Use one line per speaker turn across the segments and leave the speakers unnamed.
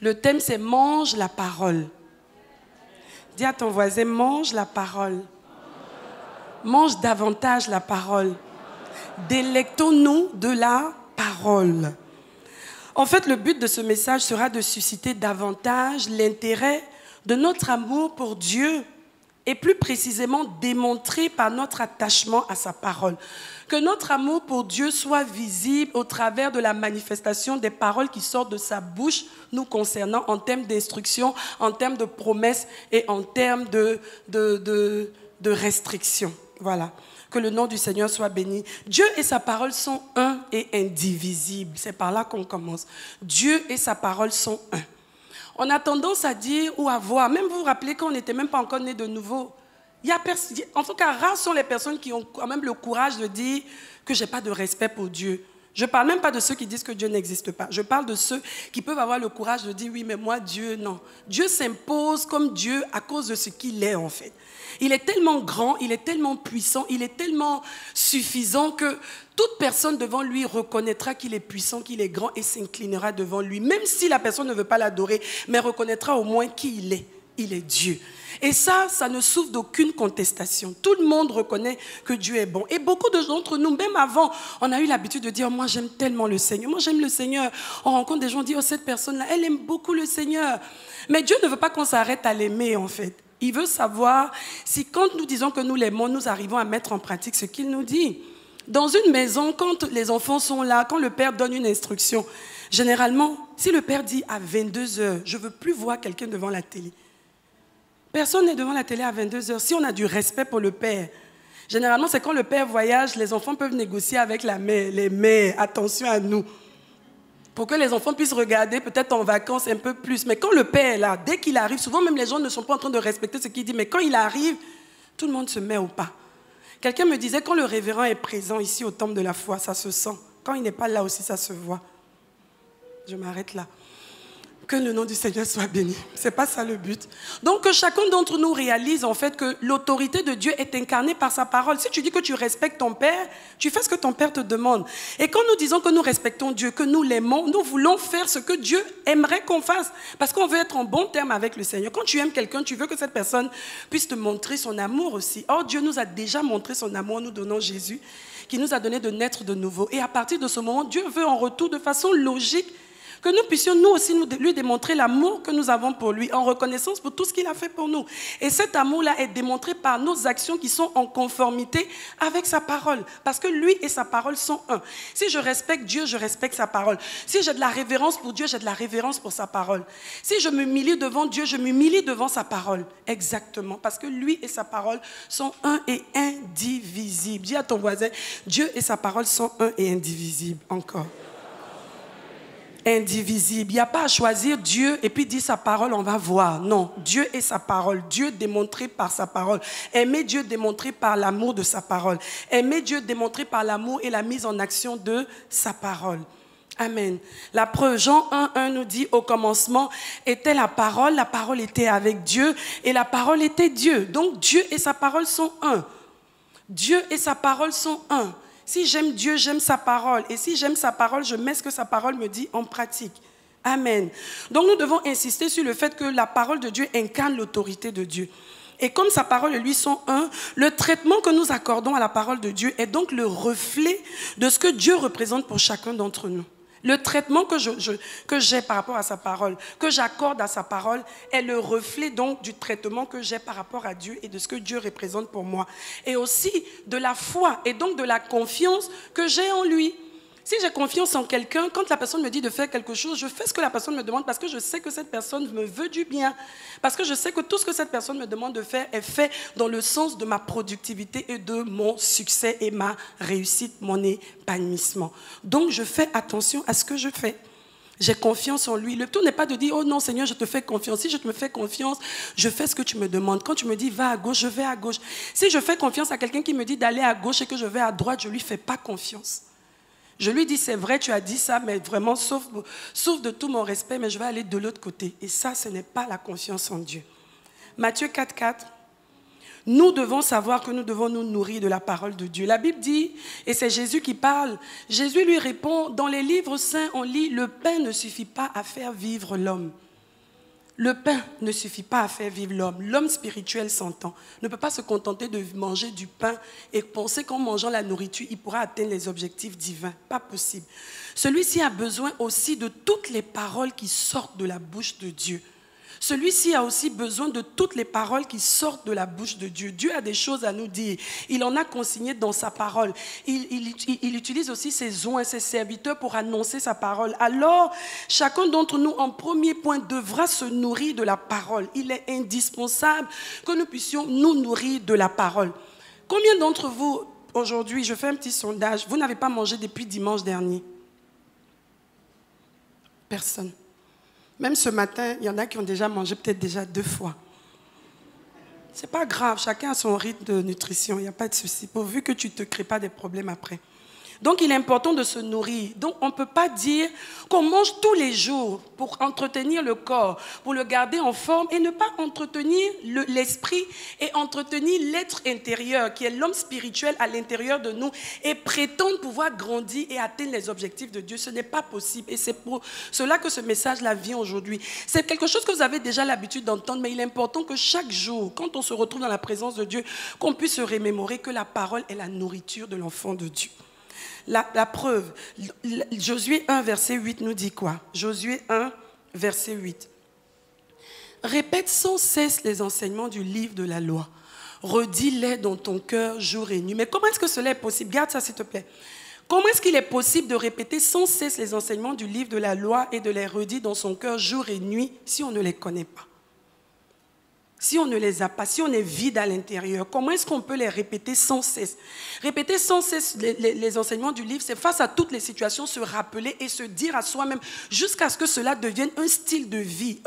Le thème, c'est mange la parole. Dis à ton voisin, mange la parole. Mange davantage la parole. Délectons-nous de la parole. En fait, le but de ce message sera de susciter davantage l'intérêt de notre amour pour Dieu et plus précisément démontré par notre attachement à sa parole. Que notre amour pour Dieu soit visible au travers de la manifestation des paroles qui sortent de sa bouche nous concernant en termes d'instruction, en termes de promesses et en termes de restrictions. Voilà. Que le nom du Seigneur soit béni. Dieu et sa parole sont un et indivisibles. C'est par là qu'on commence. Dieu et sa parole sont un. On a tendance à dire ou à voir, même vous vous rappelez qu'on n'était même pas encore né de nouveau. En tout cas, rares sont les personnes qui ont quand même le courage de dire que je n'ai pas de respect pour Dieu. Je ne parle même pas de ceux qui disent que Dieu n'existe pas. Je parle de ceux qui peuvent avoir le courage de dire oui, mais moi, Dieu, non. Dieu s'impose comme Dieu à cause de ce qu'il est en fait. Il est tellement grand, il est tellement puissant, il est tellement suffisant que toute personne devant lui reconnaîtra qu'il est puissant, qu'il est grand et s'inclinera devant lui. Même si la personne ne veut pas l'adorer, mais reconnaîtra au moins qui il est. Il est Dieu. Et ça ne souffre d'aucune contestation. Tout le monde reconnaît que Dieu est bon. Et beaucoup d'entre nous, même avant, on a eu l'habitude de dire oh, « moi j'aime tellement le Seigneur, moi j'aime le Seigneur ». On rencontre des gens, on dit « oh, cette personne-là, elle aime beaucoup le Seigneur ». Mais Dieu ne veut pas qu'on s'arrête à l'aimer en fait. Il veut savoir si quand nous disons que nous l'aimons, nous arrivons à mettre en pratique ce qu'il nous dit. Dans une maison, quand les enfants sont là, quand le père donne une instruction, généralement, si le père dit à 22h, je ne veux plus voir quelqu'un devant la télé. Personne n'est devant la télé à 22h. Si on a du respect pour le père, généralement, c'est quand le père voyage, les enfants peuvent négocier avec la mère. Les mères, attention à nous. Pour que les enfants puissent regarder peut-être en vacances un peu plus. Mais quand le père est là, dès qu'il arrive, souvent même les gens ne sont pas en train de respecter ce qu'il dit, mais quand il arrive, tout le monde se met au pas. Quelqu'un me disait, quand le révérend est présent ici au temple de la foi, ça se sent. Quand il n'est pas là aussi, ça se voit. Je m'arrête là. Que le nom du Seigneur soit béni. Ce n'est pas ça le but. Donc, que chacun d'entre nous réalise en fait que l'autorité de Dieu est incarnée par sa parole. Si tu dis que tu respectes ton Père, tu fais ce que ton Père te demande. Et quand nous disons que nous respectons Dieu, que nous l'aimons, nous voulons faire ce que Dieu aimerait qu'on fasse. Parce qu'on veut être en bon terme avec le Seigneur. Quand tu aimes quelqu'un, tu veux que cette personne puisse te montrer son amour aussi. Or, Dieu nous a déjà montré son amour en nous donnant Jésus, qui nous a donné de naître de nouveau. Et à partir de ce moment, Dieu veut en retour de façon logique que nous puissions nous aussi lui démontrer l'amour que nous avons pour lui, en reconnaissance pour tout ce qu'il a fait pour nous. Et cet amour-là est démontré par nos actions qui sont en conformité avec sa parole. Parce que lui et sa parole sont un. Si je respecte Dieu, je respecte sa parole. Si j'ai de la révérence pour Dieu, j'ai de la révérence pour sa parole. Si je m'humilie devant Dieu, je m'humilie devant sa parole. Exactement. Parce que lui et sa parole sont un et indivisibles. Dis à ton voisin, Dieu et sa parole sont un et indivisibles. Encore. Indivisible. Il n'y a pas à choisir Dieu et puis dire sa parole, on va voir. Non, Dieu et sa parole. Dieu démontré par sa parole. Aimer Dieu démontré par l'amour de sa parole. Aimer Dieu démontré par l'amour et la mise en action de sa parole. Amen. La preuve, Jean 1:1 nous dit, au commencement était la parole était avec Dieu et la parole était Dieu. Donc Dieu et sa parole sont un. Dieu et sa parole sont un. Si j'aime Dieu, j'aime sa parole. Et si j'aime sa parole, je mets ce que sa parole me dit en pratique. Amen. Donc nous devons insister sur le fait que la parole de Dieu incarne l'autorité de Dieu. Et comme sa parole et lui sont un, le traitement que nous accordons à la parole de Dieu est donc le reflet de ce que Dieu représente pour chacun d'entre nous. Le traitement que j'ai par rapport à sa parole, que j'accorde à sa parole, est le reflet donc du traitement que j'ai par rapport à Dieu et de ce que Dieu représente pour moi. Et aussi de la foi et donc de la confiance que j'ai en lui. Si j'ai confiance en quelqu'un, quand la personne me dit de faire quelque chose, je fais ce que la personne me demande parce que je sais que cette personne me veut du bien. Parce que je sais que tout ce que cette personne me demande de faire est fait dans le sens de ma productivité et de mon succès et ma réussite, mon épanouissement. Donc je fais attention à ce que je fais. J'ai confiance en lui. Le tout n'est pas de dire « Oh non Seigneur, je te fais confiance ». Si je te fais confiance, je fais ce que tu me demandes. Quand tu me dis « Va à gauche », je vais à gauche. Si je fais confiance à quelqu'un qui me dit d'aller à gauche et que je vais à droite, je ne lui fais pas confiance. Je lui dis, c'est vrai, tu as dit ça, mais vraiment, sauf de tout mon respect, mais je vais aller de l'autre côté. Et ça, ce n'est pas la confiance en Dieu. Matthieu 4:4, nous devons savoir que nous devons nous nourrir de la parole de Dieu. La Bible dit, et c'est Jésus qui parle, Jésus lui répond, dans les livres saints, on lit, le pain ne suffit pas à faire vivre l'homme. Le pain ne suffit pas à faire vivre l'homme. L'homme spirituel s'entend. Ne peut pas se contenter de manger du pain et penser qu'en mangeant la nourriture, il pourra atteindre les objectifs divins. Pas possible. Celui-ci a besoin aussi de toutes les paroles qui sortent de la bouche de Dieu. Celui-ci a aussi besoin de toutes les paroles qui sortent de la bouche de Dieu. Dieu a des choses à nous dire. Il en a consigné dans sa parole. Il utilise aussi ses oins, ses serviteurs pour annoncer sa parole. Alors, chacun d'entre nous, en premier point, devra se nourrir de la parole. Il est indispensable que nous puissions nous nourrir de la parole. Combien d'entre vous, aujourd'hui, je fais un petit sondage, vous n'avez pas mangé depuis dimanche dernier? Personne. Même ce matin, il y en a qui ont déjà mangé peut-être déjà 2 fois. Ce n'est pas grave, chacun a son rythme de nutrition, il n'y a pas de souci, pourvu que tu ne te crées pas des problèmes après. Donc, il est important de se nourrir. Donc, on ne peut pas dire qu'on mange tous les jours pour entretenir le corps, pour le garder en forme et ne pas entretenir l'esprit et entretenir l'être intérieur, qui est l'homme spirituel à l'intérieur de nous, et prétendre pouvoir grandir et atteindre les objectifs de Dieu. Ce n'est pas possible. Et c'est pour cela que ce message-là vient aujourd'hui. C'est quelque chose que vous avez déjà l'habitude d'entendre, mais il est important que chaque jour, quand on se retrouve dans la présence de Dieu, qu'on puisse se remémorer que la parole est la nourriture de l'enfant de Dieu. La preuve, Josué 1, verset 8 nous dit quoi? Josué 1, verset 8. Répète sans cesse les enseignements du livre de la loi. Redis-les dans ton cœur jour et nuit. Mais comment est-ce que cela est possible? Garde ça s'il te plaît. Comment est-ce qu'il est possible de répéter sans cesse les enseignements du livre de la loi et de les redire dans son cœur jour et nuit si on ne les connaît pas? Si on ne les a pas, si on est vide à l'intérieur, comment est-ce qu'on peut les répéter sans cesse? Répéter sans cesse les enseignements du livre, c'est face à toutes les situations se rappeler et se dire à soi-même jusqu'à ce que cela devienne un style de vie.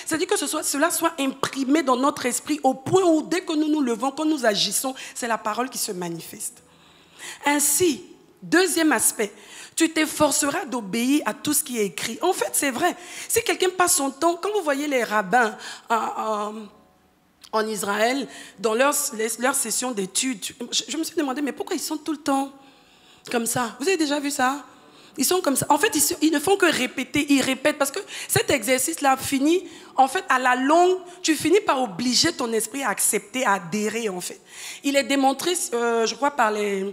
C'est-à-dire que cela soit imprimé dans notre esprit au point où dès que nous nous levons, quand nous agissons, c'est la parole qui se manifeste. Ainsi, deuxième aspect, tu t'efforceras d'obéir à tout ce qui est écrit. En fait, c'est vrai. Si quelqu'un passe son temps, quand vous voyez les rabbins en Israël, dans leur session d'études, je me suis demandé, mais pourquoi ils sont tout le temps comme ça? Vous avez déjà vu ça? Ils sont comme ça. En fait, ils ne font que répéter, ils répètent, parce que cet exercice-là finit, en fait, à la longue, tu finis par obliger ton esprit à accepter, à adhérer, en fait. Il est démontré, je crois, par les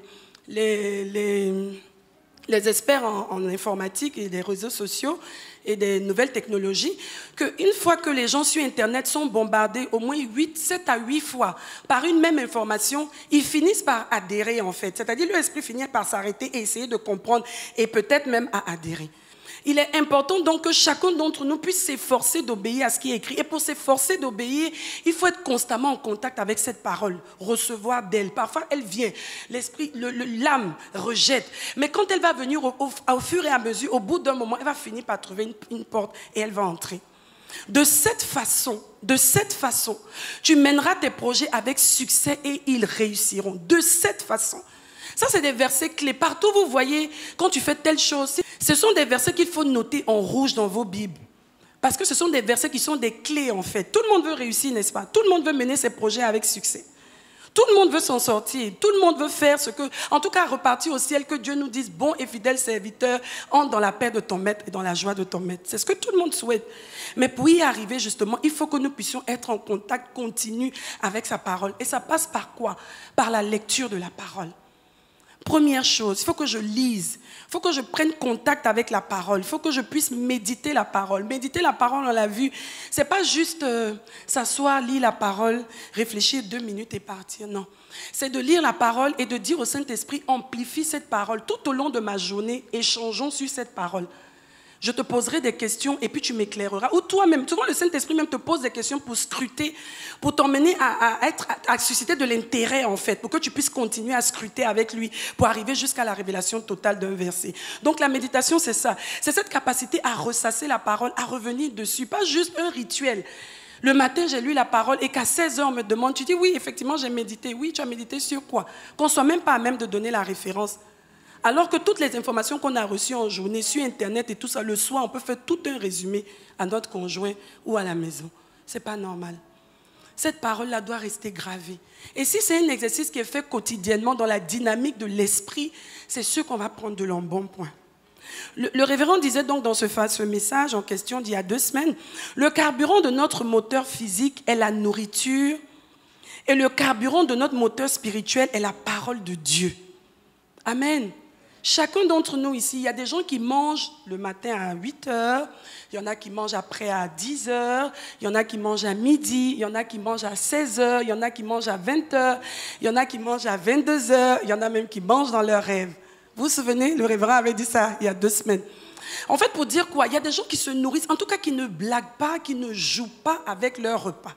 experts en informatique et des réseaux sociaux et des nouvelles technologies, qu'une fois que les gens sur Internet sont bombardés au moins 7 à 8 fois par une même information, ils finissent par adhérer en fait. C'est-à-dire leur esprit finit par s'arrêter et essayer de comprendre et peut-être même à adhérer. Il est important donc que chacun d'entre nous puisse s'efforcer d'obéir à ce qui est écrit. Et pour s'efforcer d'obéir, il faut être constamment en contact avec cette parole, recevoir d'elle. Parfois, elle vient, l'esprit, l'âme rejette. Mais quand elle va venir au fur et à mesure, au bout d'un moment, elle va finir par trouver une porte et elle va entrer. De cette façon, tu mèneras tes projets avec succès et ils réussiront. De cette façon. Ça, c'est des versets clés. Partout, vous voyez, quand tu fais telle chose, ce sont des versets qu'il faut noter en rouge dans vos Bibles. Parce que ce sont des versets qui sont des clés, en fait. Tout le monde veut réussir, n'est-ce pas? Tout le monde veut mener ses projets avec succès. Tout le monde veut s'en sortir. Tout le monde veut faire ce que... En tout cas, repartir au ciel, que Dieu nous dise, bon et fidèle serviteur, entre dans la paix de ton maître et dans la joie de ton maître. C'est ce que tout le monde souhaite. Mais pour y arriver, justement, il faut que nous puissions être en contact continu avec sa parole. Et ça passe par quoi? Par la lecture de la parole. Première chose, il faut que je lise, il faut que je prenne contact avec la parole, il faut que je puisse méditer la parole. Méditer la parole, on l'a vu, ce n'est pas juste s'asseoir, lire la parole, réfléchir 2 minutes et partir, non. C'est de lire la parole et de dire au Saint-Esprit, amplifie cette parole. Tout au long de ma journée, échangeons sur cette parole. Je te poserai des questions et puis tu m'éclaireras. Ou toi-même, souvent le Saint-Esprit même te pose des questions pour scruter, pour t'emmener à susciter de l'intérêt en fait, pour que tu puisses continuer à scruter avec lui, pour arriver jusqu'à la révélation totale d'un verset. Donc la méditation, c'est ça. C'est cette capacité à ressasser la parole, à revenir dessus, pas juste un rituel. Le matin, j'ai lu la parole et qu'à 16h, on me demande, tu dis oui, effectivement, j'ai médité. Oui, tu as médité sur quoi? Qu'on ne soit même pas à même de donner la référence. Alors que toutes les informations qu'on a reçues en journée, sur Internet et tout ça, le soir, on peut faire tout un résumé à notre conjoint ou à la maison. Ce n'est pas normal. Cette parole-là doit rester gravée. Et si c'est un exercice qui est fait quotidiennement dans la dynamique de l'esprit, c'est sûr qu'on va prendre de l'embonpoint. Le révérend disait donc dans ce message en question d'il y a 2 semaines, le carburant de notre moteur physique est la nourriture et le carburant de notre moteur spirituel est la parole de Dieu. Amen. Chacun d'entre nous ici, il y a des gens qui mangent le matin à 8 heures, il y en a qui mangent après à 10 heures, il y en a qui mangent à midi, il y en a qui mangent à 16 heures, il y en a qui mangent à 20 heures, il y en a qui mangent à 22 heures, il y en a même qui mangent dans leurs rêves. Vous vous souvenez, le révérend avait dit ça il y a 2 semaines. En fait, pour dire quoi? Il y a des gens qui se nourrissent, en tout cas qui ne blaguent pas, qui ne jouent pas avec leur repas.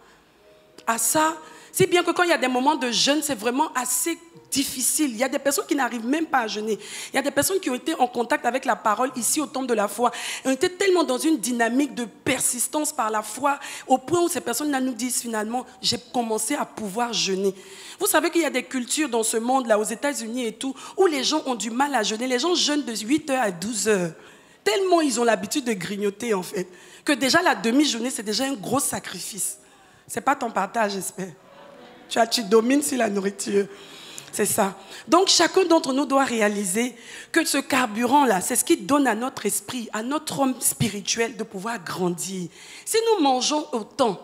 À ça, si bien que quand il y a des moments de jeûne, c'est vraiment assez difficile. Il y a des personnes qui n'arrivent même pas à jeûner. Il y a des personnes qui ont été en contact avec la parole ici au temple de la foi. Ils ont été tellement dans une dynamique de persistance par la foi, au point où ces personnes-là nous disent finalement, j'ai commencé à pouvoir jeûner. Vous savez qu'il y a des cultures dans ce monde-là, aux États-Unis et tout, où les gens ont du mal à jeûner. Les gens jeûnent de 8 heures à 12 heures. Tellement ils ont l'habitude de grignoter, en fait, que déjà la demi-journée, c'est déjà un gros sacrifice. Ce n'est pas ton partage, j'espère. Tu domines sur la nourriture. C'est ça. Donc, chacun d'entre nous doit réaliser que ce carburant-là, c'est ce qui donne à notre esprit, à notre homme spirituel de pouvoir grandir. Si nous mangeons autant,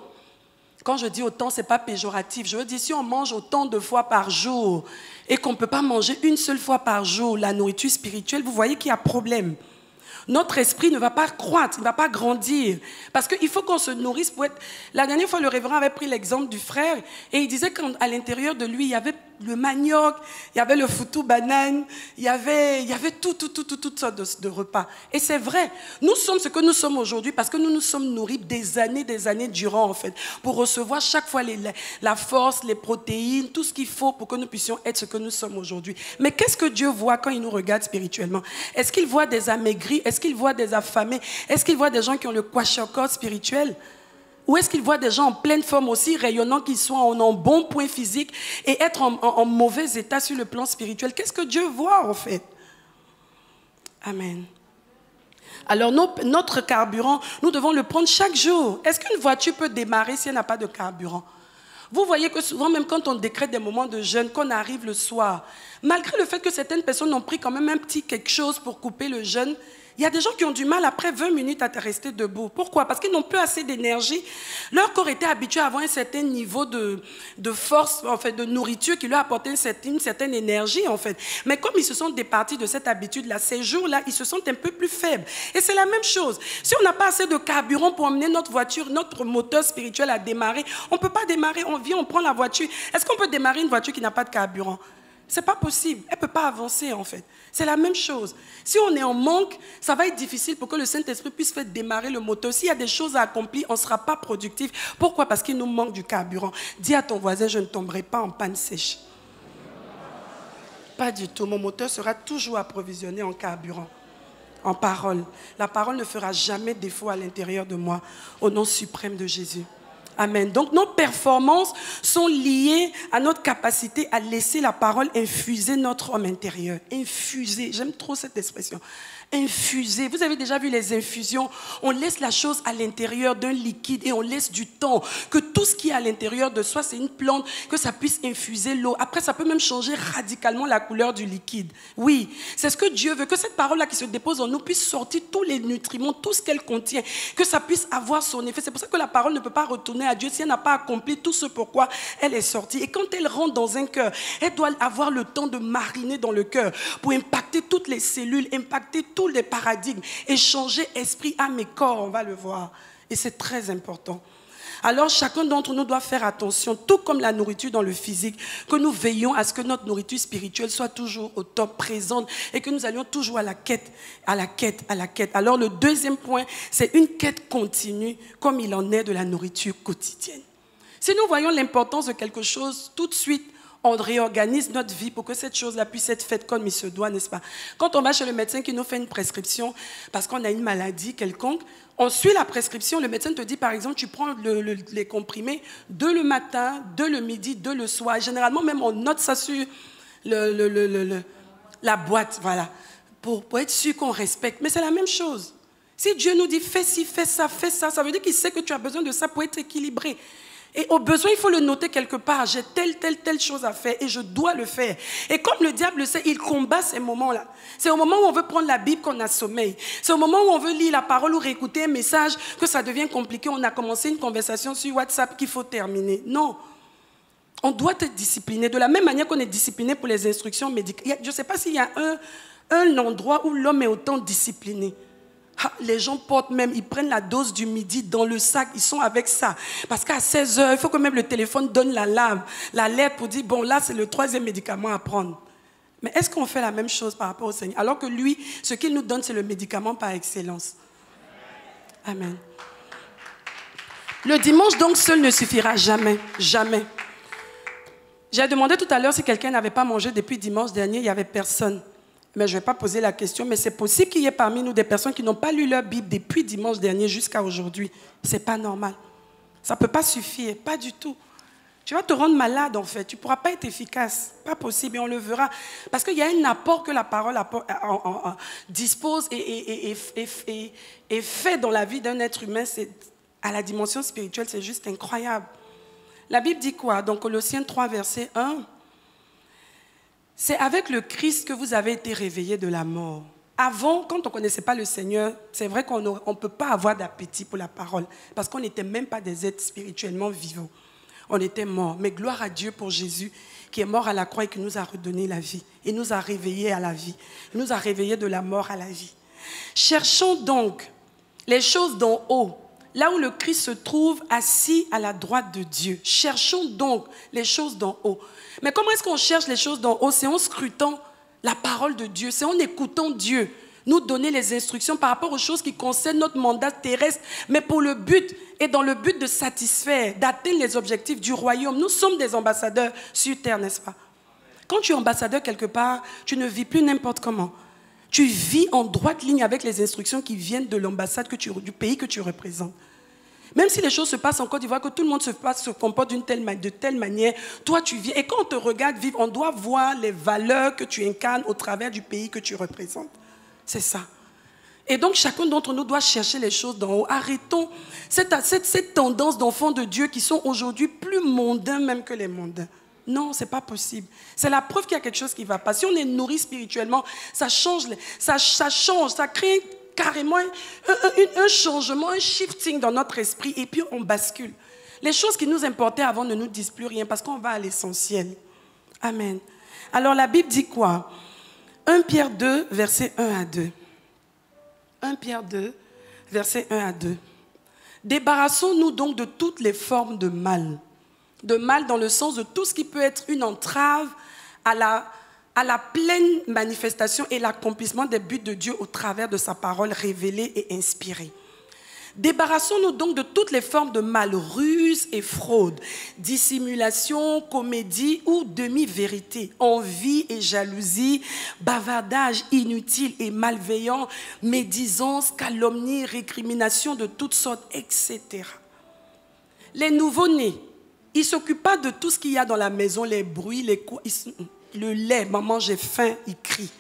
quand je dis autant, ce n'est pas péjoratif. Je veux dire, si on mange autant de fois par jour et qu'on ne peut pas manger une seule fois par jour la nourriture spirituelle, vous voyez qu'il y a problème. Notre esprit ne va pas croître, il ne va pas grandir. Parce qu'il faut qu'on se nourrisse pour être... La dernière fois, le révérend avait pris l'exemple du frère et il disait qu'à l'intérieur de lui, il y avait le manioc, il y avait le foutou banane, il y avait toutes sortes de repas. Et c'est vrai, nous sommes ce que nous sommes aujourd'hui parce que nous nous sommes nourris des années durant, en fait, pour recevoir chaque fois la force, les protéines, tout ce qu'il faut pour que nous puissions être ce que nous sommes aujourd'hui. Mais qu'est-ce que Dieu voit quand il nous regarde spirituellement? Est-ce qu'il voit des amaigris? Est-ce qu'il voit des affamés? Est-ce qu'il voit des gens qui ont le kwashiorkor spirituel? Ou est-ce qu'il voit des gens en pleine forme aussi, rayonnants, qu'ils soient en bon point physique et être en mauvais état sur le plan spirituel? Qu'est-ce que Dieu voit en fait? Amen. Alors notre carburant, nous devons le prendre chaque jour. Est-ce qu'une voiture peut démarrer si elle n'a pas de carburant? Vous voyez que souvent, même quand on décrète des moments de jeûne, qu'on arrive le soir, malgré le fait que certaines personnes ont pris quand même un petit quelque chose pour couper le jeûne, il y a des gens qui ont du mal après 20 minutes à rester debout. Pourquoi? Parce qu'ils n'ont plus assez d'énergie. Leur corps était habitué à avoir un certain niveau de force, en fait, de nourriture qui leur apportait une certaine énergie, en fait. Mais comme ils se sont départis de cette habitude-là, ces jours-là, ils se sentent un peu plus faibles. Et c'est la même chose. Si on n'a pas assez de carburant pour emmener notre voiture, notre moteur spirituel à démarrer, on ne peut pas démarrer. On vient, on prend la voiture. Est-ce qu'on peut démarrer une voiture qui n'a pas de carburant? Ce n'est pas possible. Elle ne peut pas avancer, en fait. C'est la même chose. Si on est en manque, ça va être difficile pour que le Saint-Esprit puisse faire démarrer le moteur. S'il y a des choses à accomplir, on ne sera pas productif. Pourquoi? Parce qu'il nous manque du carburant. Dis à ton voisin, je ne tomberai pas en panne sèche. Pas du tout. Mon moteur sera toujours approvisionné en carburant, en parole. La parole ne fera jamais défaut à l'intérieur de moi, au nom suprême de Jésus. Amen. Donc nos performances sont liées à notre capacité à laisser la parole infuser notre homme intérieur. Infuser, j'aime trop cette expression. Infuser. Vous avez déjà vu les infusions? On laisse la chose à l'intérieur d'un liquide et on laisse du temps. Que tout ce qui est à l'intérieur de soi, c'est une plante, que ça puisse infuser l'eau. Après, ça peut même changer radicalement la couleur du liquide. Oui, c'est ce que Dieu veut. Que cette parole-là qui se dépose en nous puisse sortir tous les nutriments, tout ce qu'elle contient. Que ça puisse avoir son effet. C'est pour ça que la parole ne peut pas retourner à Dieu si elle n'a pas accompli tout ce pourquoi elle est sortie. Et quand elle rentre dans un cœur, elle doit avoir le temps de mariner dans le cœur pour impacter toutes les cellules, impacter tous les paradigmes et changer esprit, âme et corps, on va le voir. Et c'est très important. Alors chacun d'entre nous doit faire attention, tout comme la nourriture dans le physique, que nous veillons à ce que notre nourriture spirituelle soit toujours au top, présente, et que nous allions toujours à la quête, à la quête, à la quête. Alors le deuxième point, c'est une quête continue, comme il en est de la nourriture quotidienne. Si nous voyons l'importance de quelque chose, tout de suite, on réorganise notre vie pour que cette chose-là puisse être faite comme il se doit, n'est-ce pas? Quand on va chez le médecin qui nous fait une prescription parce qu'on a une maladie quelconque, on suit la prescription, le médecin te dit par exemple, tu prends les comprimés 2 le matin, 2 le midi, 2 le soir. Et généralement même on note ça sur la boîte, voilà, pour être sûr qu'on respecte. Mais c'est la même chose. Si Dieu nous dit fais ci, fais ça, ça veut dire qu'il sait que tu as besoin de ça pour être équilibré. Et au besoin, il faut le noter quelque part. J'ai telle chose à faire et je dois le faire. Et comme le diable le sait, il combat ces moments-là. C'est au moment où on veut prendre la Bible qu'on a sommeil. C'est au moment où on veut lire la parole ou réécouter un message que ça devient compliqué. On a commencé une conversation sur WhatsApp qu'il faut terminer. Non. On doit être discipliné. De la même manière qu'on est discipliné pour les instructions médicales. Je ne sais pas s'il y a un endroit où l'homme est autant discipliné. Les gens portent même, ils prennent la dose du midi dans le sac, ils sont avec ça. Parce qu'à 16h, il faut que même le téléphone donne l'alerte pour dire, bon là c'est le 3e médicament à prendre. Mais est-ce qu'on fait la même chose par rapport au Seigneur? Alors que lui, ce qu'il nous donne, c'est le médicament par excellence. Amen. Le dimanche donc seul ne suffira jamais, jamais. J'ai demandé tout à l'heure si quelqu'un n'avait pas mangé depuis dimanche dernier, il n'y avait personne. Mais je ne vais pas poser la question, mais c'est possible qu'il y ait parmi nous des personnes qui n'ont pas lu leur Bible depuis dimanche dernier jusqu'à aujourd'hui. Ce n'est pas normal. Ça ne peut pas suffire, pas du tout. Tu vas te rendre malade en fait, tu ne pourras pas être efficace. Pas possible et on le verra. Parce qu'il y a un apport que la parole dispose et fait dans la vie d'un être humain. À la dimension spirituelle, c'est juste incroyable. La Bible dit quoi? Dans Colossiens 3, verset 1. C'est avec le Christ que vous avez été réveillés de la mort. Avant, quand on ne connaissait pas le Seigneur, c'est vrai qu'on ne peut pas avoir d'appétit pour la parole, parce qu'on n'était même pas des êtres spirituellement vivants. On était morts. Mais gloire à Dieu pour Jésus, qui est mort à la croix et qui nous a redonné la vie. Il nous a réveillés à la vie. Il nous a réveillés de la mort à la vie. Cherchons donc les choses d'en haut, là où le Christ se trouve assis à la droite de Dieu. Cherchons donc les choses d'en haut. Mais comment est-ce qu'on cherche les choses d'en haut? C'est en scrutant la parole de Dieu, c'est en écoutant Dieu nous donner les instructions par rapport aux choses qui concernent notre mandat terrestre, mais pour le but et dans le but de satisfaire, d'atteindre les objectifs du royaume. Nous sommes des ambassadeurs sur terre, n'est-ce pas? Quand tu es ambassadeur quelque part, tu ne vis plus n'importe comment. Tu vis en droite ligne avec les instructions qui viennent de l'ambassade du pays que tu représentes. Même si les choses se passent en Côte d'Ivoire, que tout le monde se comporte de telle manière, toi tu vis. Et quand on te regarde vivre, on doit voir les valeurs que tu incarnes au travers du pays que tu représentes. C'est ça. Et donc chacun d'entre nous doit chercher les choses d'en haut. Arrêtons cette tendance d'enfants de Dieu qui sont aujourd'hui plus mondains même que les mondains. Non, ce n'est pas possible. C'est la preuve qu'il y a quelque chose qui ne va pas. Si on est nourri spirituellement, ça change, ça crée carrément un changement, un shifting dans notre esprit et puis on bascule. Les choses qui nous importaient avant ne nous disent plus rien parce qu'on va à l'essentiel. Amen. Alors la Bible dit quoi? 1 Pierre 2, verset 1 à 2. 1 Pierre 2, verset 1 à 2. Débarrassons-nous donc de toutes les formes de mal. De mal dans le sens de tout ce qui peut être une entrave à la pleine manifestation et l'accomplissement des buts de Dieu au travers de sa parole révélée et inspirée. Débarrassons-nous donc de toutes les formes de mal, ruse et fraude, dissimulation, comédie ou demi-vérité, envie et jalousie, bavardage inutile et malveillant, médisance, calomnie, récrimination de toutes sortes, etc. Les nouveau-nés, ils ne s'occupent pas de tout ce qu'il y a dans la maison, les bruits, les coups, le lait, maman j'ai faim, ils crient.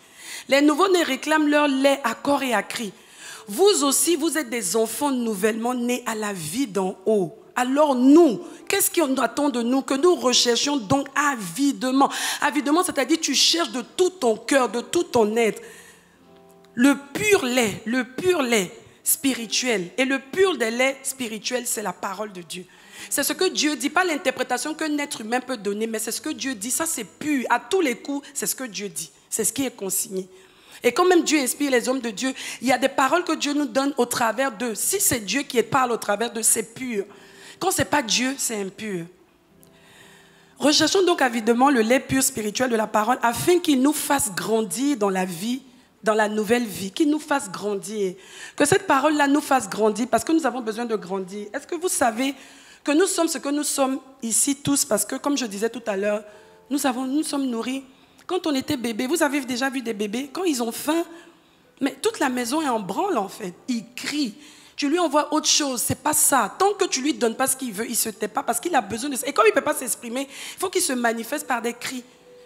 Les nouveau-nés réclament leur lait à corps et à cri. Vous aussi, vous êtes des enfants nouvellement nés à la vie d'en haut. Alors nous, qu'est-ce qu'on attend de nous? Que nous recherchions donc avidement. Avidement, c'est-à-dire tu cherches de tout ton cœur, de tout ton être. Le pur lait spirituel. Et le pur des laits spirituels, c'est la parole de Dieu. C'est ce que Dieu dit, pas l'interprétation qu'un être humain peut donner, mais c'est ce que Dieu dit. Ça, c'est pur. À tous les coups, c'est ce que Dieu dit. C'est ce qui est consigné. Et quand même Dieu inspire les hommes de Dieu, il y a des paroles que Dieu nous donne au travers d'eux. Si c'est Dieu qui parle au travers d'eux, c'est pur. Quand ce n'est pas Dieu, c'est impur. Recherchons donc avidement le lait pur spirituel de la parole afin qu'il nous fasse grandir dans la vie, dans la nouvelle vie, qu'il nous fasse grandir. Que cette parole-là nous fasse grandir parce que nous avons besoin de grandir. Est-ce que vous savez que nous sommes ce que nous sommes ici tous parce que, comme je disais tout à l'heure, nous sommes nourris. Quand on était bébé, vous avez déjà vu des bébés, quand ils ont faim, mais toute la maison est en branle en fait. Ils crient. Tu lui envoies autre chose, c'est pas ça. Tant que tu lui donnes pas ce qu'il veut, il se tait pas parce qu'il a besoin de ça. Et comme il peut pas s'exprimer, il faut qu'il se manifeste par des cris.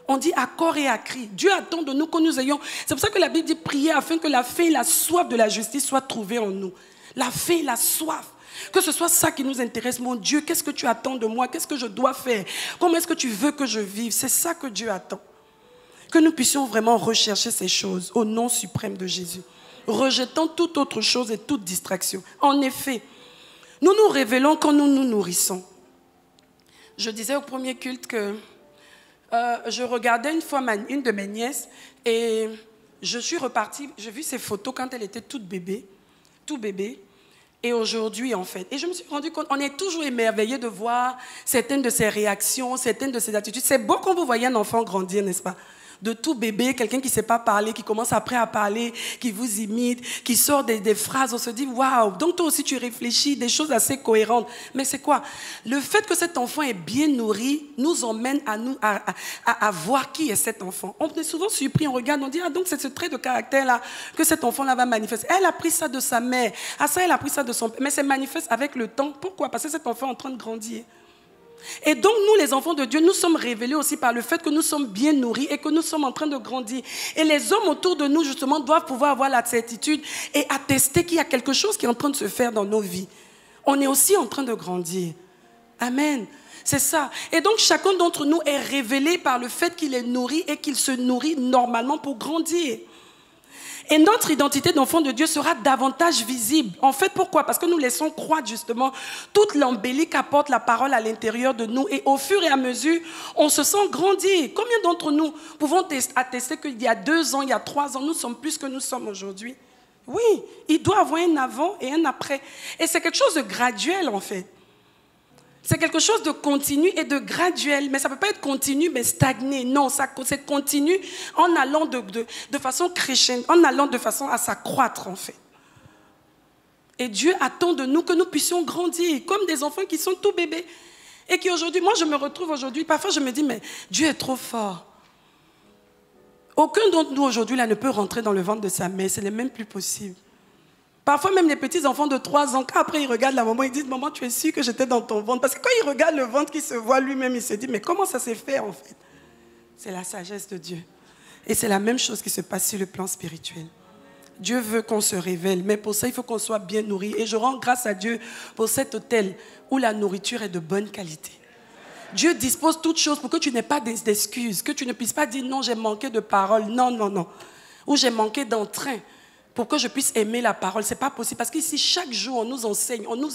On dit à corps et à cri. Dieu attend de nous que nous ayons. C'est pour ça que la Bible dit prier afin que la faim et la soif de la justice soient trouvées en nous. La faim et la soif. Que ce soit ça qui nous intéresse. Mon Dieu, qu'est-ce que tu attends de moi? Qu'est-ce que je dois faire? Comment est-ce que tu veux que je vive? C'est ça que Dieu attend. Que nous puissions vraiment rechercher ces choses au nom suprême de Jésus. Rejetant toute autre chose et toute distraction. En effet, nous nous révélons quand nous nous nourrissons. Je disais au premier culte que je regardais une fois une de mes nièces et je suis repartie, j'ai vu ses photos quand elle était tout bébé, et aujourd'hui en fait. Et je me suis rendu compte, on est toujours émerveillé de voir certaines de ses réactions, certaines de ses attitudes. C'est beau quand vous voyez un enfant grandir, n'est-ce pas? De tout bébé, quelqu'un qui ne sait pas parler, qui commence après à parler, qui vous imite, qui sort des phrases, on se dit waouh, donc toi aussi tu réfléchis, des choses assez cohérentes. Mais c'est quoi? Le fait que cet enfant est bien nourri nous emmène à voir qui est cet enfant. On est souvent surpris, on regarde, on dit ah donc c'est ce trait de caractère-là que cet enfant-là va manifester. Elle a pris ça de sa mère, ah ça elle a pris ça de son père, mais c'est manifeste avec le temps. Pourquoi? Parce que cet enfant est en train de grandir. Et donc nous, les enfants de Dieu, nous sommes révélés aussi par le fait que nous sommes bien nourris et que nous sommes en train de grandir. Et les hommes autour de nous, justement, doivent pouvoir avoir la certitude et attester qu'il y a quelque chose qui est en train de se faire dans nos vies. On est aussi en train de grandir. Amen. C'est ça. Et donc chacun d'entre nous est révélé par le fait qu'il est nourri et qu'il se nourrit normalement pour grandir. Et notre identité d'enfant de Dieu sera davantage visible. En fait, pourquoi? Parce que nous laissons croître justement toute l'embellie qu'apporte la parole à l'intérieur de nous. Et au fur et à mesure, on se sent grandir. Combien d'entre nous pouvons attester qu'il y a 2 ans, il y a 3 ans, nous sommes plus que nous sommes aujourd'hui? Oui, il doit y avoir un avant et un après. Et c'est quelque chose de graduel en fait. C'est quelque chose de continu et de graduel. Mais ça ne peut pas être continu, mais stagné. Non, c'est continu en allant de façon crescendo, en allant de façon à s'accroître, en fait. Et Dieu attend de nous que nous puissions grandir, comme des enfants qui sont tout bébés. Et qui aujourd'hui, moi je me retrouve aujourd'hui, parfois je me dis, mais Dieu est trop fort. Aucun d'entre nous aujourd'hui là ne peut rentrer dans le ventre de sa mère, ce n'est même plus possible. Parfois, même les petits enfants de 3 ans, quand après ils regardent la maman, ils disent « Maman, tu es sûre que j'étais dans ton ventre ?» Parce que quand ils regardent le ventre qu'il se voit lui-même, il se dit « Mais comment ça s'est fait en fait ?» C'est la sagesse de Dieu. Et c'est la même chose qui se passe sur le plan spirituel. Dieu veut qu'on se révèle, mais pour ça, il faut qu'on soit bien nourri. Et je rends grâce à Dieu pour cet hôtel où la nourriture est de bonne qualité. Dieu dispose toutes choses pour que tu n'aies pas d'excuses, que tu ne puisses pas dire « Non, j'ai manqué de parole. » Non, non, non. Ou j'ai manqué d'entrain. Pour que je puisse aimer la parole. Ce n'est pas possible. Parce qu'ici, chaque jour, on nous enseigne, on nous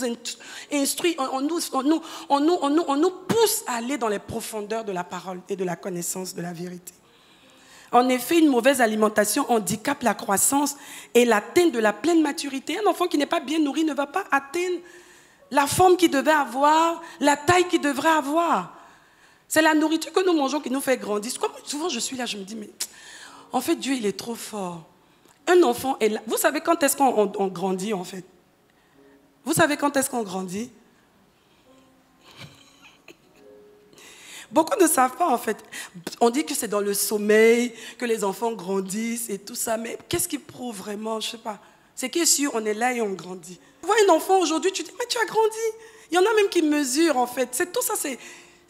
instruit, on nous pousse à aller dans les profondeurs de la parole et de la connaissance de la vérité. En effet, une mauvaise alimentation handicape la croissance et l'atteinte de la pleine maturité. Un enfant qui n'est pas bien nourri ne va pas atteindre la forme qu'il devait avoir, la taille qu'il devrait avoir. C'est la nourriture que nous mangeons qui nous fait grandir. Comme souvent, je suis là, je me dis, mais en fait, Dieu, il est trop fort. Un enfant est là. Vous savez quand est-ce qu'on grandit en fait? Vous savez quand est-ce qu'on grandit? Beaucoup ne savent pas en fait. On dit que c'est dans le sommeil que les enfants grandissent et tout ça. Mais qu'est-ce qui prouve vraiment? Je ne sais pas. C'est que sûr, on est là et on grandit. Tu vois un enfant aujourd'hui, tu dis, mais tu as grandi. Il y en a même qui mesurent en fait. C'est tout ça,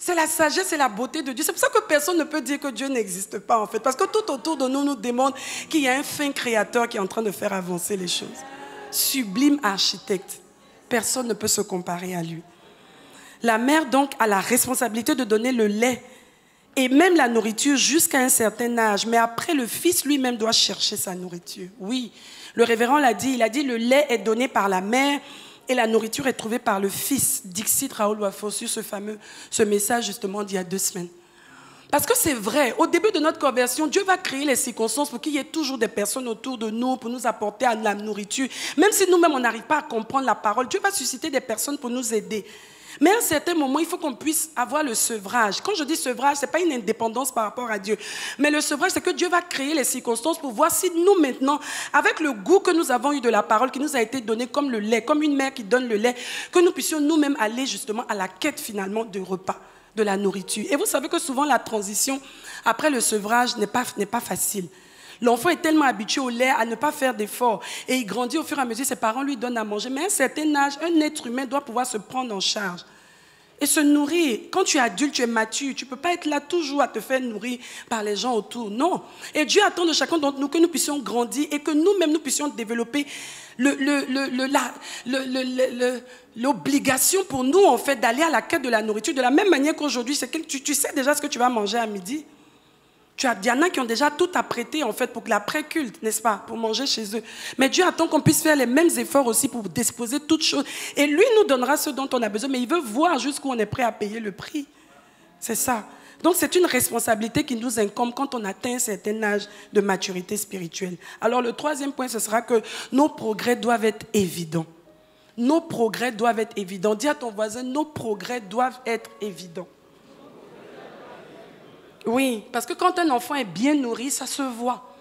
c'est la sagesse et la beauté de Dieu. C'est pour ça que personne ne peut dire que Dieu n'existe pas en fait. Parce que tout autour de nous démontre qu'il y a un fin créateur qui est en train de faire avancer les choses. Sublime architecte. Personne ne peut se comparer à lui. La mère donc a la responsabilité de donner le lait et même la nourriture jusqu'à un certain âge. Mais après, le fils lui-même doit chercher sa nourriture. Oui, le révérend l'a dit. Il a dit le lait est donné par la mère. Et la nourriture est trouvée par le Fils. Dixit Raoul Wafo sur ce message justement d'il y a 2 semaines. Parce que c'est vrai, au début de notre conversion, Dieu va créer les circonstances pour qu'il y ait toujours des personnes autour de nous pour nous apporter à la nourriture. Même si nous-mêmes on n'arrive pas à comprendre la parole, Dieu va susciter des personnes pour nous aider. Mais à un certain moment, il faut qu'on puisse avoir le sevrage. Quand je dis sevrage, ce n'est pas une indépendance par rapport à Dieu. Mais le sevrage, c'est que Dieu va créer les circonstances pour voir si nous, maintenant, avec le goût que nous avons eu de la parole, qui nous a été donné comme le lait, comme une mère qui donne le lait, que nous puissions nous-mêmes aller justement à la quête finalement de repas, de la nourriture. Et vous savez que souvent, la transition après le sevrage n'est pas facile. L'enfant est tellement habitué au lait à ne pas faire d'efforts. Et il grandit au fur et à mesure, ses parents lui donnent à manger. Mais à un certain âge, un être humain doit pouvoir se prendre en charge. Et se nourrir, quand tu es adulte, tu es mature, tu ne peux pas être là toujours à te faire nourrir par les gens autour. Non. Et Dieu attend de chacun d'entre nous que nous puissions grandir et que nous-mêmes nous puissions développer l'obligation pour nous, en fait, d'aller à la quête de la nourriture. De la même manière qu'aujourd'hui, tu sais déjà ce que tu vas manger à midi. Il y en a qui ont déjà tout apprêté, en fait, pour que l'après-culte, n'est-ce pas, pour manger chez eux. Mais Dieu attend qu'on puisse faire les mêmes efforts aussi pour disposer toutes choses. Et lui nous donnera ce dont on a besoin, mais il veut voir jusqu'où on est prêt à payer le prix. C'est ça. Donc, c'est une responsabilité qui nous incombe quand on atteint un certain âge de maturité spirituelle. Alors, le troisième point, ce sera que nos progrès doivent être évidents. Nos progrès doivent être évidents. Dis à ton voisin, nos progrès doivent être évidents. Oui, parce que quand un enfant est bien nourri, ça se voit.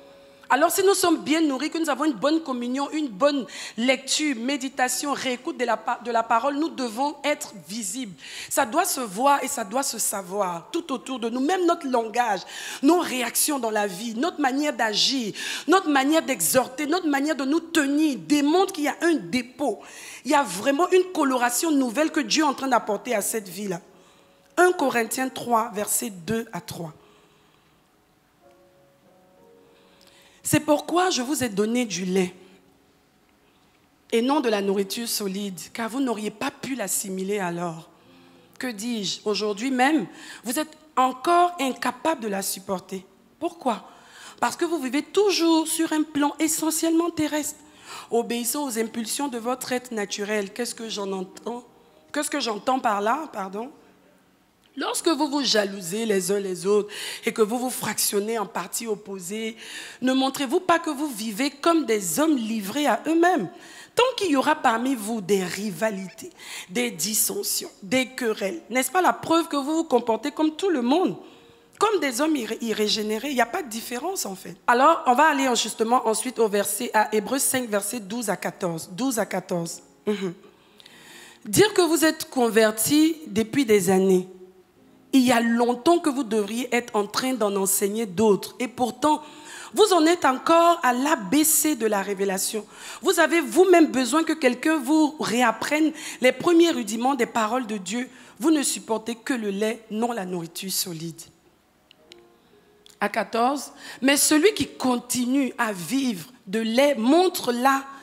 Alors si nous sommes bien nourris, que nous avons une bonne communion, une bonne lecture, méditation, réécoute de la parole, nous devons être visibles. Ça doit se voir et ça doit se savoir tout autour de nous. Même notre langage, nos réactions dans la vie, notre manière d'agir, notre manière d'exhorter, notre manière de nous tenir démontre qu'il y a un dépôt. Il y a vraiment une coloration nouvelle que Dieu est en train d'apporter à cette vie-là. 1 Corinthiens 3, versets 2 à 3. C'est pourquoi je vous ai donné du lait et non de la nourriture solide, car vous n'auriez pas pu l'assimiler alors. Que dis-je? Aujourd'hui même, vous êtes encore incapable de la supporter. Pourquoi? Parce que vous vivez toujours sur un plan essentiellement terrestre, obéissant aux impulsions de votre être naturel. Qu'est-ce que j'entends par là, pardon? Lorsque vous vous jalousez les uns les autres et que vous vous fractionnez en parties opposées, ne montrez-vous pas que vous vivez comme des hommes livrés à eux-mêmes? Tant qu'il y aura parmi vous des rivalités, des dissensions, des querelles, n'est-ce pas la preuve que vous vous comportez comme tout le monde? Comme des hommes irrégénérés, il n'y a pas de différence en fait. Alors, on va aller justement ensuite à Hébreux 5, versets 12 à 14. 12 à 14. Dire que vous êtes convertis depuis des années. Il y a longtemps que vous devriez être en train d'en enseigner d'autres. Et pourtant, vous en êtes encore à l'ABC de la révélation. Vous avez vous-même besoin que quelqu'un vous réapprenne les premiers rudiments des paroles de Dieu. Vous ne supportez que le lait, non la nourriture solide. À 14, mais celui qui continue à vivre de lait montre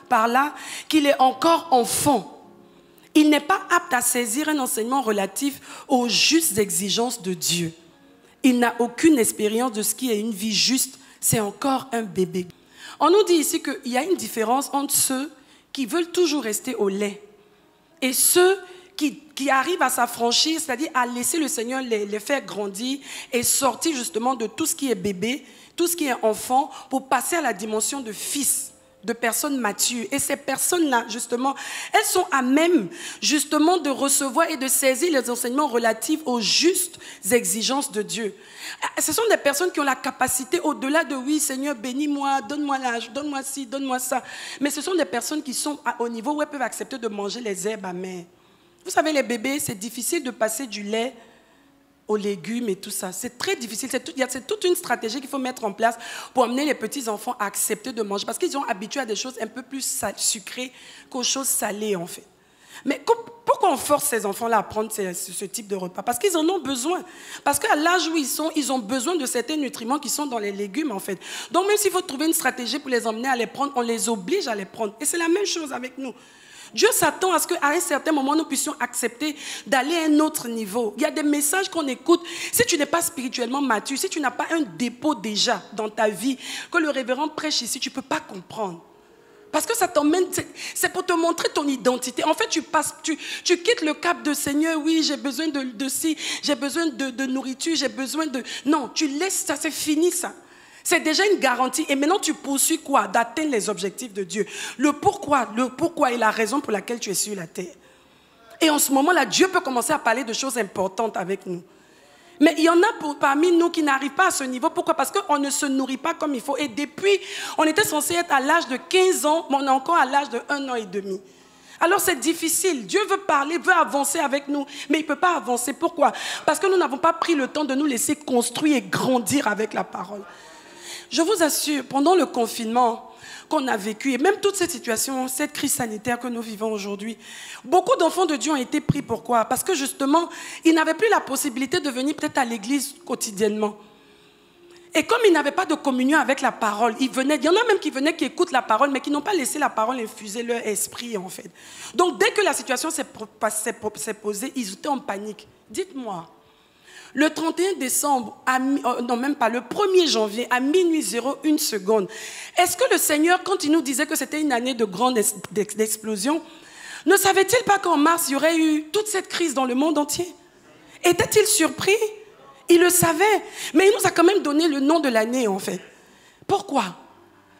par là qu'il est encore enfant. Il n'est pas apte à saisir un enseignement relatif aux justes exigences de Dieu. Il n'a aucune expérience de ce qui est une vie juste. C'est encore un bébé. On nous dit ici qu'il y a une différence entre ceux qui veulent toujours rester au lait et ceux qui arrivent à s'affranchir, c'est-à-dire à laisser le Seigneur les faire grandir et sortir justement de tout ce qui est bébé, tout ce qui est enfant, pour passer à la dimension de fils, de personnes matures. Et ces personnes-là, justement, elles sont à même, justement, de recevoir et de saisir les enseignements relatifs aux justes exigences de Dieu. Ce sont des personnes qui ont la capacité, au-delà de « oui, Seigneur, bénis-moi, donne-moi l'âge, donne-moi ci, donne-moi ça ». Mais ce sont des personnes qui sont au niveau où elles peuvent accepter de manger les herbes amères. Vous savez, les bébés, c'est difficile de passer du lait aux légumes et tout ça. C'est très difficile. C'est toute une stratégie qu'il faut mettre en place pour amener les petits-enfants à accepter de manger. Parce qu'ils sont habitués à des choses un peu plus sucrées qu'aux choses salées, en fait. Mais pourquoi on force ces enfants-là à prendre ce type de repas? Parce qu'ils en ont besoin. Parce qu'à l'âge où ils sont, ils ont besoin de certains nutriments qui sont dans les légumes, en fait. Donc même s'il faut trouver une stratégie pour les emmener à les prendre, on les oblige à les prendre. Et c'est la même chose avec nous. Dieu s'attend à ce qu'à un certain moment, nous puissions accepter d'aller à un autre niveau. Il y a des messages qu'on écoute. Si tu n'es pas spirituellement mature, si tu n'as pas un dépôt déjà dans ta vie, que le révérend prêche ici, tu ne peux pas comprendre. Parce que ça t'emmène, c'est pour te montrer ton identité. En fait, tu quittes le cap de Seigneur, oui, j'ai besoin de ci, j'ai besoin de nourriture, j'ai besoin de... Non, tu laisses ça, c'est fini ça. C'est déjà une garantie. Et maintenant, tu poursuis quoi? D'atteindre les objectifs de Dieu. Le pourquoi est la raison pour laquelle tu es sur la terre. Et en ce moment-là, Dieu peut commencer à parler de choses importantes avec nous. Mais il y en a parmi nous qui n'arrivent pas à ce niveau. Pourquoi? Parce qu'on ne se nourrit pas comme il faut. Et depuis, on était censé être à l'âge de 15 ans, mais on est encore à l'âge de 1 an et demi. Alors c'est difficile. Dieu veut parler, veut avancer avec nous, mais il ne peut pas avancer. Pourquoi? Parce que nous n'avons pas pris le temps de nous laisser construire et grandir avec la parole. Je vous assure, pendant le confinement qu'on a vécu, et même toute cette situation, cette crise sanitaire que nous vivons aujourd'hui, beaucoup d'enfants de Dieu ont été pris. Pourquoi? Parce que justement, ils n'avaient plus la possibilité de venir peut-être à l'église quotidiennement. Et comme ils n'avaient pas de communion avec la parole, il y en a même qui venaient, qui écoutent la parole, mais qui n'ont pas laissé la parole infuser leur esprit, en fait. Donc, dès que la situation s'est posée, ils étaient en panique. Dites-moi, le 31 décembre, non même pas, le 1er janvier, à minuit 01 seconde, est-ce que le Seigneur, quand il nous disait que c'était une année de grande explosion, ne savait-il pas qu'en mars, il y aurait eu toute cette crise dans le monde entier? Était-il surpris? Il le savait, mais il nous a quand même donné le nom de l'année, en fait. Pourquoi?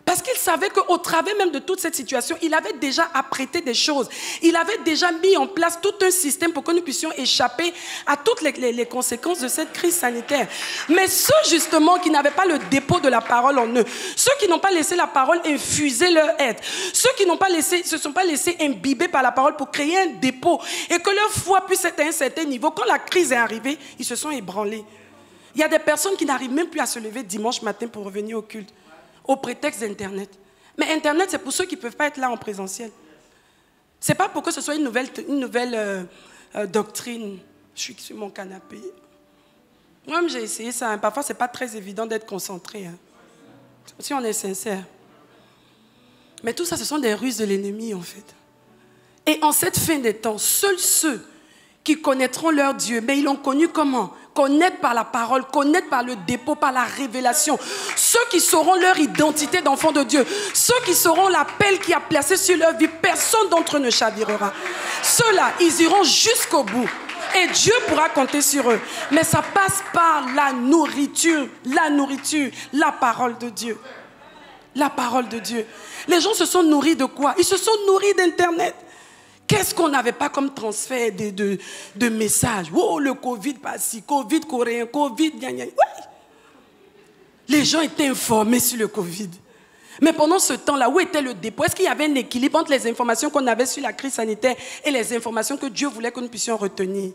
Parce qu'il savait qu'au travers même de toute cette situation, il avait déjà apprêté des choses. Il avait déjà mis en place tout un système pour que nous puissions échapper à toutes les conséquences de cette crise sanitaire. Mais ceux justement qui n'avaient pas le dépôt de la parole en eux, ceux qui n'ont pas laissé la parole infuser leur être, ceux qui n'ont pas se sont pas laissés imbiber par la parole pour créer un dépôt et que leur foi puisse être à un certain niveau, quand la crise est arrivée, ils se sont ébranlés. Il y a des personnes qui n'arrivent même plus à se lever dimanche matin pour revenir au culte, au prétexte d'Internet. Mais Internet, c'est pour ceux qui ne peuvent pas être là en présentiel. Ce n'est pas pour que ce soit une nouvelle doctrine. Je suis sur mon canapé. Moi-même, j'ai essayé ça. Hein. Parfois, ce n'est pas très évident d'être concentré. Hein. Si on est sincère. Mais tout ça, ce sont des ruses de l'ennemi, en fait. Et en cette fin des temps, seuls ceux qui connaîtront leur Dieu, mais ils l'ont connu comment? Connaître par la parole, connaître par le dépôt, par la révélation. Ceux qui sauront leur identité d'enfants de Dieu, ceux qui sauront l'appel qui a placé sur leur vie, personne d'entre eux ne chavirera. Ceux-là, ils iront jusqu'au bout. Et Dieu pourra compter sur eux. Mais ça passe par la nourriture, la parole de Dieu. La parole de Dieu. Les gens se sont nourris de quoi? Ils se sont nourris d'Internet. Qu'est-ce qu'on n'avait pas comme transfert de messages? Oh, le Covid pas-ci, Covid coréen, Covid, gna gna. Ouais. Les gens étaient informés sur le Covid. Mais pendant ce temps-là, où était le dépôt? Est-ce qu'il y avait un équilibre entre les informations qu'on avait sur la crise sanitaire et les informations que Dieu voulait que nous puissions retenir?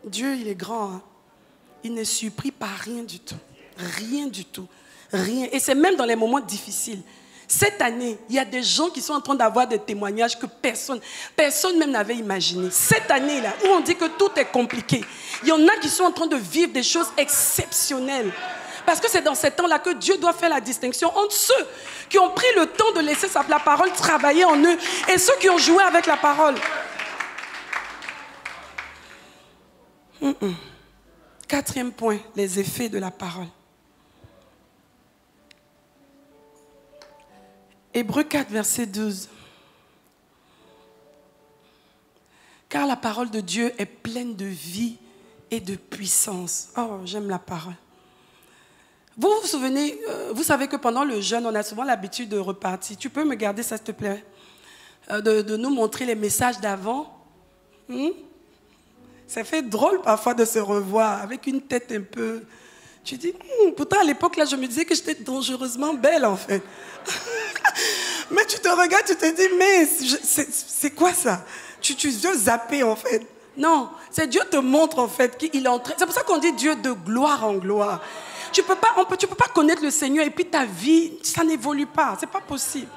Dieu, il est grand. Hein? Il n'est surpris par rien du tout. Rien du tout. Rien. Et c'est même dans les moments difficiles. Cette année, il y a des gens qui sont en train d'avoir des témoignages que personne même n'avait imaginé. Cette année-là, où on dit que tout est compliqué, il y en a qui sont en train de vivre des choses exceptionnelles. Parce que c'est dans ces temps-là que Dieu doit faire la distinction entre ceux qui ont pris le temps de laisser la parole travailler en eux et ceux qui ont joué avec la parole. Quatrième point, les effets de la parole. Hébreux 4, verset 12. Car la parole de Dieu est pleine de vie et de puissance. Oh, j'aime la parole. Vous vous souvenez, vous savez que pendant le jeûne, on a souvent l'habitude de repartir. Tu peux me garder ça, s'il te plaît? De nous montrer les messages d'avant. Ça fait drôle parfois de se revoir avec une tête un peu... Tu dis, pourtant à l'époque, là, je me disais que j'étais dangereusement belle, en fait. Mais tu te regardes, tu te dis, mais c'est quoi ça? Tu veux zapper, en fait. Non, c'est Dieu te montre, en fait, qu'il est en train... C'est pour ça qu'on dit Dieu de gloire en gloire. Tu peux pas connaître le Seigneur et puis ta vie, ça n'évolue pas. C'est pas possible.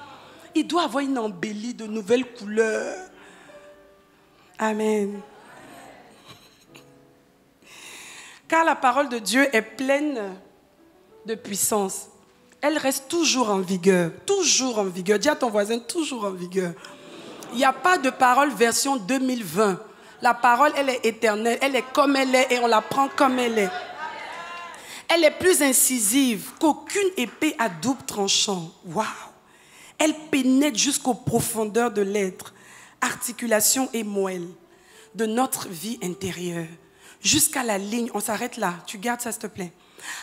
Il doit avoir une embellie de nouvelles couleurs. Amen. Car la parole de Dieu est pleine de puissance. Elle reste toujours en vigueur. Toujours en vigueur. Dis à ton voisin, toujours en vigueur. Il n'y a pas de parole version 2020. La parole, elle est éternelle. Elle est comme elle est et on la prend comme elle est. Elle est plus incisive qu'aucune épée à double tranchant. Waouh! Elle pénètre jusqu'aux profondeurs de l'être, articulation et moelle de notre vie intérieure. Jusqu'à la ligne, on s'arrête là. Tu gardes ça, s'il te plaît.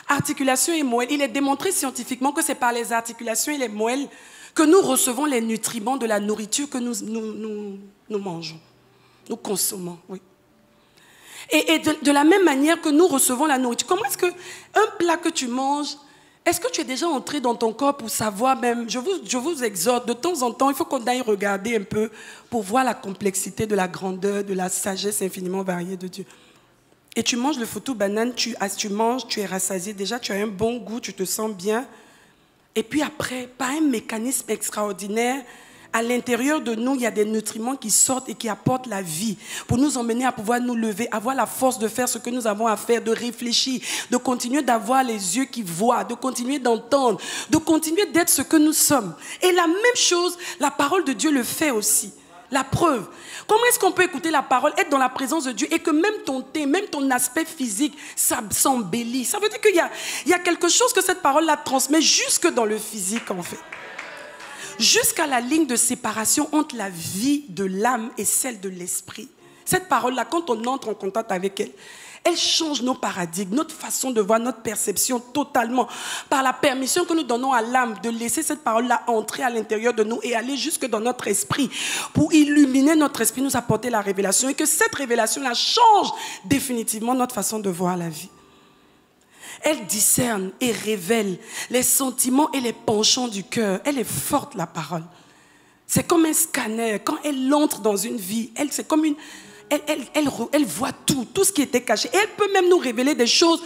Articulation et moelle. Il est démontré scientifiquement que c'est par les articulations et les moelles que nous recevons les nutriments de la nourriture que nous mangeons. Nous consommons, oui. Et de la même manière que nous recevons la nourriture. Comment est-ce qu'un plat que tu manges, est-ce que tu es déjà entré dans ton corps pour savoir même, je vous exhorte, de temps en temps, il faut qu'on aille regarder un peu pour voir la complexité de la grandeur, de la sagesse infiniment variée de Dieu. et tu manges le foutu banane, tu manges, tu es rassasié, déjà tu as un bon goût, tu te sens bien. Et puis après, par un mécanisme extraordinaire, à l'intérieur de nous, il y a des nutriments qui sortent et qui apportent la vie pour nous emmener à pouvoir nous lever, avoir la force de faire ce que nous avons à faire, de réfléchir, de continuer d'avoir les yeux qui voient, de continuer d'entendre, de continuer d'être ce que nous sommes. Et la même chose, la parole de Dieu le fait aussi. La preuve. Comment est-ce qu'on peut écouter la parole, être dans la présence de Dieu et que même ton teint, même ton aspect physique, ça s'embellit? Ça veut dire qu'il y a quelque chose que cette parole-là transmet jusque dans le physique en fait. Jusqu'à la ligne de séparation entre la vie de l'âme et celle de l'esprit. Cette parole-là, quand on entre en contact avec elle, elle change nos paradigmes, notre façon de voir, notre perception totalement. Par la permission que nous donnons à l'âme de laisser cette parole-là entrer à l'intérieur de nous et aller jusque dans notre esprit pour illuminer notre esprit, nous apporter la révélation et que cette révélation-là change définitivement notre façon de voir la vie. Elle discerne et révèle les sentiments et les penchants du cœur. Elle est forte, la parole. C'est comme un scanner. Quand elle entre dans une vie, c'est comme une... Elle voit tout ce qui était caché. Et elle peut même nous révéler des choses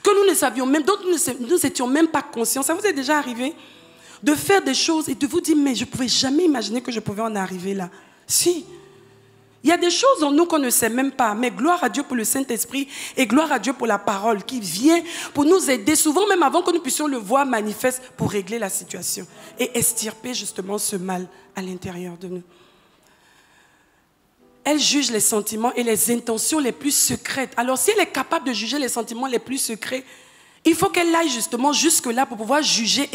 que nous ne savions même, dont nous n'étions même pas conscients. Ça vous est déjà arrivé de faire des choses et de vous dire, mais je ne pouvais jamais imaginer que je pouvais en arriver là. Si. Il y a des choses en nous qu'on ne sait même pas, mais gloire à Dieu pour le Saint-Esprit et gloire à Dieu pour la parole qui vient pour nous aider, souvent même avant que nous puissions le voir manifeste, pour régler la situation et extirper justement ce mal à l'intérieur de nous. Elle juge les sentiments et les intentions les plus secrètes. Alors si elle est capable de juger les sentiments les plus secrets, il faut qu'elle aille justement jusque-là pour pouvoir juger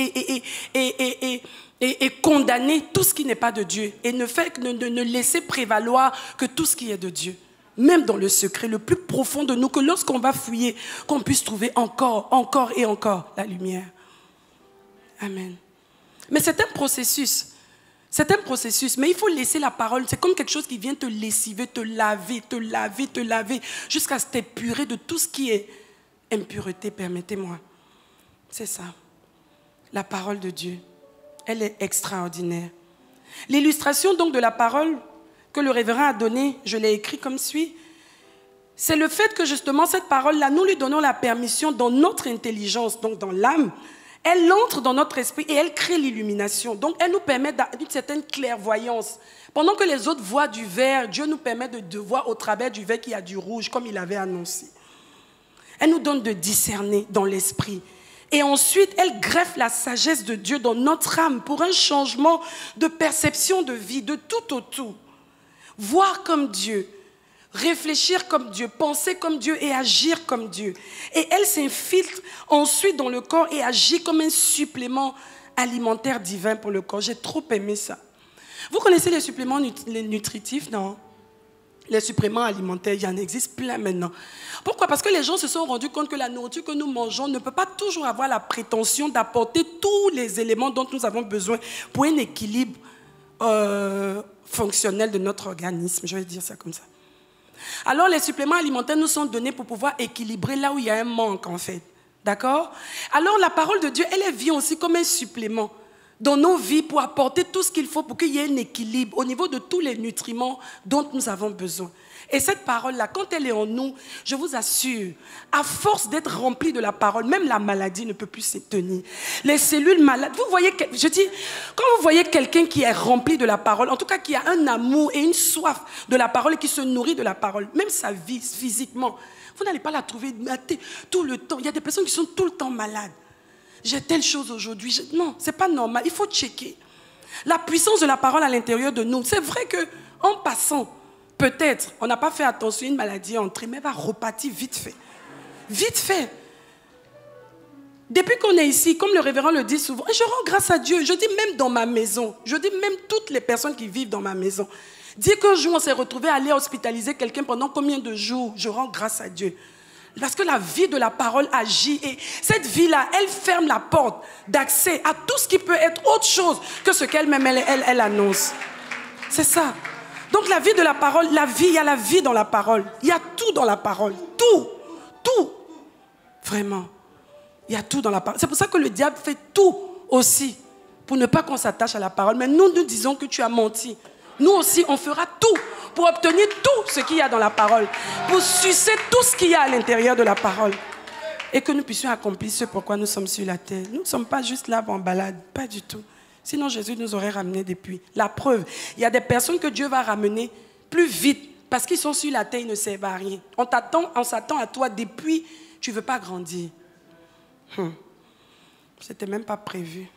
et condamner tout ce qui n'est pas de Dieu et ne laisser prévaloir que tout ce qui est de Dieu. Même dans le secret le plus profond de nous, que lorsqu'on va fouiller, qu'on puisse trouver encore et encore la lumière. Amen. Mais c'est un processus. C'est un processus, mais il faut laisser la parole. C'est comme quelque chose qui vient te lessiver, te laver, jusqu'à t'épurer de tout ce qui est impureté, permettez-moi. C'est ça. La parole de Dieu, elle est extraordinaire. L'illustration donc de la parole que le révérend a donnée, je l'ai écrit comme suit. C'est le fait que justement cette parole-là, nous lui donnons la permission dans notre intelligence, donc dans l'âme. Elle entre dans notre esprit et elle crée l'illumination. Donc, elle nous permet d'une certaine clairvoyance. Pendant que les autres voient du vert, Dieu nous permet de voir au travers du vert qu'il y a du rouge, comme il avait annoncé. Elle nous donne de discerner dans l'esprit. Et ensuite, elle greffe la sagesse de Dieu dans notre âme pour un changement de perception de vie, de tout au tout. Voir comme Dieu. Réfléchir comme Dieu, penser comme Dieu et agir comme Dieu. Et elle s'infiltre ensuite dans le corps et agit comme un supplément alimentaire divin pour le corps. J'ai trop aimé ça. Vous connaissez les suppléments nutritifs, non? Les suppléments alimentaires, il y en existe plein maintenant. Pourquoi? Parce que les gens se sont rendus compte que la nourriture que nous mangeons ne peut pas toujours avoir la prétention d'apporter tous les éléments dont nous avons besoin pour un équilibre fonctionnel de notre organisme. Je vais dire ça comme ça. Alors, les suppléments alimentaires nous sont donnés pour pouvoir équilibrer là où il y a un manque, en fait. D'accord? Alors, la parole de Dieu, elle vient aussi comme un supplément dans nos vies pour apporter tout ce qu'il faut pour qu'il y ait un équilibre au niveau de tous les nutriments dont nous avons besoin. Et cette parole-là, quand elle est en nous, je vous assure, à force d'être remplie de la parole, même la maladie ne peut plus se tenir. Les cellules malades, vous voyez, je dis, quand vous voyez quelqu'un qui est rempli de la parole, en tout cas qui a un amour et une soif de la parole et qui se nourrit de la parole, même sa vie physiquement, vous n'allez pas la trouver tout le temps. Il y a des personnes qui sont tout le temps malades. J'ai telle chose aujourd'hui. Non, ce n'est pas normal. Il faut checker. La puissance de la parole à l'intérieur de nous. C'est vrai qu'en passant, peut-être, on n'a pas fait attention, une maladie est entrée, mais elle va repartir vite fait. Vite fait. Depuis qu'on est ici, comme le révérend le dit souvent, je rends grâce à Dieu. Je dis même dans ma maison, je dis même toutes les personnes qui vivent dans ma maison. Dire qu'un jour on s'est retrouvé à aller hospitaliser quelqu'un pendant combien de jours, je rends grâce à Dieu. Parce que la vie de la parole agit et cette vie-là, elle ferme la porte d'accès à tout ce qui peut être autre chose que ce qu'elle-même elle annonce. C'est ça. Donc la vie de la parole, il y a la vie dans la parole. Il y a tout dans la parole. Tout. Vraiment. Il y a tout dans la parole. C'est pour ça que le diable fait tout aussi pour ne pas qu'on s'attache à la parole. Mais nous disons que tu as menti. Nous aussi, on fera tout pour obtenir tout ce qu'il y a dans la parole, pour sucer tout ce qu'il y a à l'intérieur de la parole. Et que nous puissions accomplir ce pourquoi nous sommes sur la terre. Nous ne sommes pas juste là en balade, pas du tout. Sinon Jésus nous aurait ramenés depuis. La preuve, il y a des personnes que Dieu va ramener plus vite parce qu'ils sont sur la terre, ils ne servent à rien. On s'attend à toi depuis, tu ne veux pas grandir. C'était même pas prévu.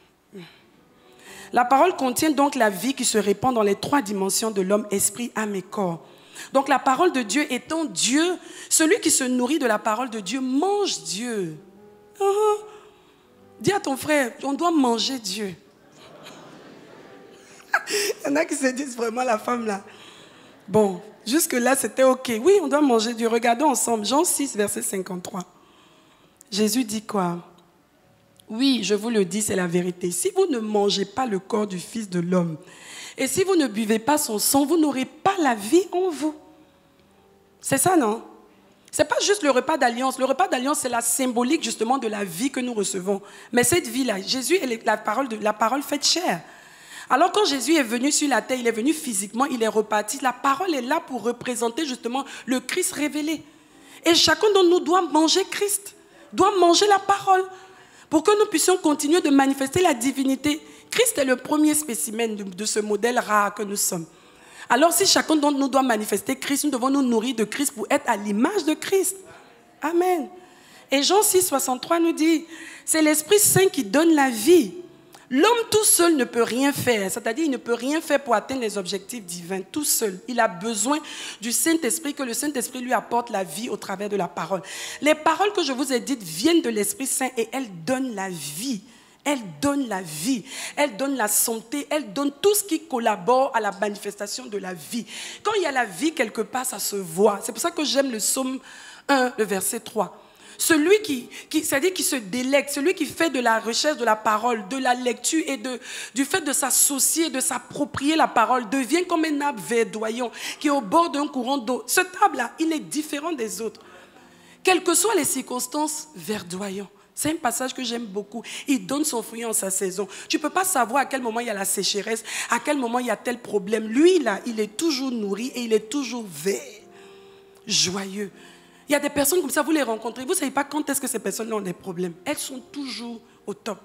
La parole contient donc la vie qui se répand dans les 3 dimensions de l'homme, esprit, âme et corps. Donc la parole de Dieu étant Dieu, celui qui se nourrit de la parole de Dieu mange Dieu. Dis à ton frère, on doit manger Dieu. Il y en a qui se disent vraiment la femme là. Bon, jusque-là c'était ok. Oui, on doit manger Dieu. Regardons ensemble, Jean 6, verset 53. Jésus dit quoi? Oui, je vous le dis, c'est la vérité. Si vous ne mangez pas le corps du Fils de l'homme, et si vous ne buvez pas son sang, vous n'aurez pas la vie en vous. C'est ça, non? Ce n'est pas juste le repas d'alliance. Le repas d'alliance, c'est la symbolique justement de la vie que nous recevons. Mais cette vie-là, Jésus est la parole faite chair. Alors quand Jésus est venu sur la terre, il est venu physiquement, il est reparti. La parole est là pour représenter justement le Christ révélé. Et chacun d'entre nous doit manger Christ, doit manger la parole, pour que nous puissions continuer de manifester la divinité. Christ est le premier spécimen de ce modèle rare que nous sommes. Alors si chacun d'entre nous doit manifester Christ, nous devons nous nourrir de Christ pour être à l'image de Christ. Amen. Et Jean 6, 63 nous dit, c'est l'Esprit Saint qui donne la vie. L'homme tout seul ne peut rien faire, c'est-à-dire il ne peut rien faire pour atteindre les objectifs divins, tout seul. Il a besoin du Saint-Esprit, que le Saint-Esprit lui apporte la vie au travers de la parole. Les paroles que je vous ai dites viennent de l'Esprit Saint et elles donnent la vie. Elles donnent la vie, elles donnent la santé, elles donnent tout ce qui collabore à la manifestation de la vie. Quand il y a la vie quelque part, ça se voit. C'est pour ça que j'aime le psaume 1, le verset 3. Celui c'est-à-dire qui se délecte, celui qui fait de la recherche de la parole, de la lecture et du fait de s'associer, de s'approprier la parole, devient comme un arbre verdoyant qui est au bord d'un courant d'eau. Ce arbre-là, il est différent des autres. Quelles que soient les circonstances, verdoyant. C'est un passage que j'aime beaucoup. Il donne son fruit en sa saison. Tu ne peux pas savoir à quel moment il y a la sécheresse, à quel moment il y a tel problème. Lui, là, il est toujours nourri et il est toujours vert, joyeux. Il y a des personnes comme ça, vous les rencontrez, vous ne savez pas quand est-ce que ces personnes-là ont des problèmes. Elles sont toujours au top.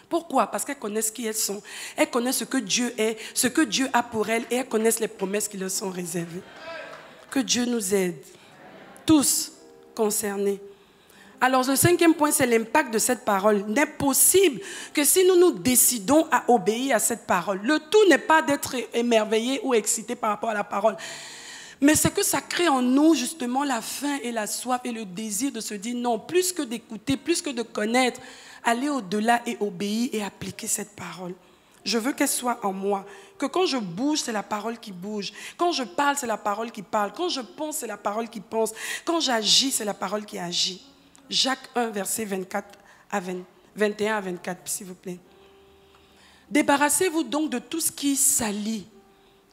Pourquoi? Parce qu'elles connaissent qui elles sont. Elles connaissent ce que Dieu est, ce que Dieu a pour elles et elles connaissent les promesses qui leur sont réservées. Que Dieu nous aide, tous concernés. Alors, le 5e point, c'est l'impact de cette parole. N'est possible que si nous nous décidons à obéir à cette parole. Le tout n'est pas d'être émerveillé ou excité par rapport à la parole. Mais c'est que ça crée en nous justement la faim et la soif et le désir de se dire non, plus que d'écouter, plus que de connaître, aller au-delà et obéir et appliquer cette parole. Je veux qu'elle soit en moi. Que quand je bouge, c'est la parole qui bouge. Quand je parle, c'est la parole qui parle. Quand je pense, c'est la parole qui pense. Quand j'agis, c'est la parole qui agit. Jacques 1, verset 21 à 24, s'il vous plaît. Débarrassez-vous donc de tout ce qui salit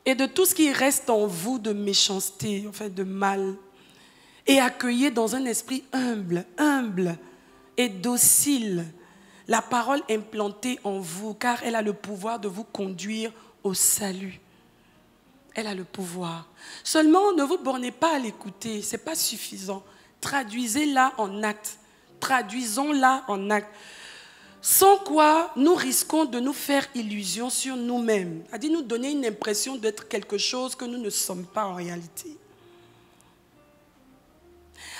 et de tout ce qui reste en vous de méchanceté, en fait de mal, et accueillez dans un esprit humble et docile la parole implantée en vous, car elle a le pouvoir de vous conduire au salut. Elle a le pouvoir. Seulement, ne vous bornez pas à l'écouter, ce n'est pas suffisant. Traduisez-la en acte. Traduisons-la en acte. Sans quoi, nous risquons de nous faire illusion sur nous-mêmes. C'est-à-dire nous donner une impression d'être quelque chose que nous ne sommes pas en réalité.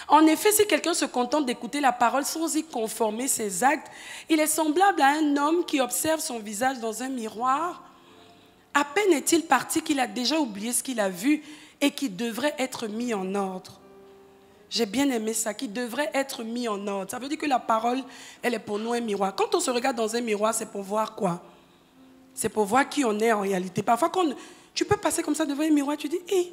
En effet, si quelqu'un se contente d'écouter la parole sans y conformer ses actes, il est semblable à un homme qui observe son visage dans un miroir. À peine est-il parti qu'il a déjà oublié ce qu'il a vu et qui devrait être mis en ordre. J'ai bien aimé ça, qui devrait être mis en ordre. Ça veut dire que la parole, elle est pour nous un miroir. Quand on se regarde dans un miroir, c'est pour voir quoi? C'est pour voir qui on est en réalité. Parfois, tu peux passer comme ça devant un miroir, tu dis, hey,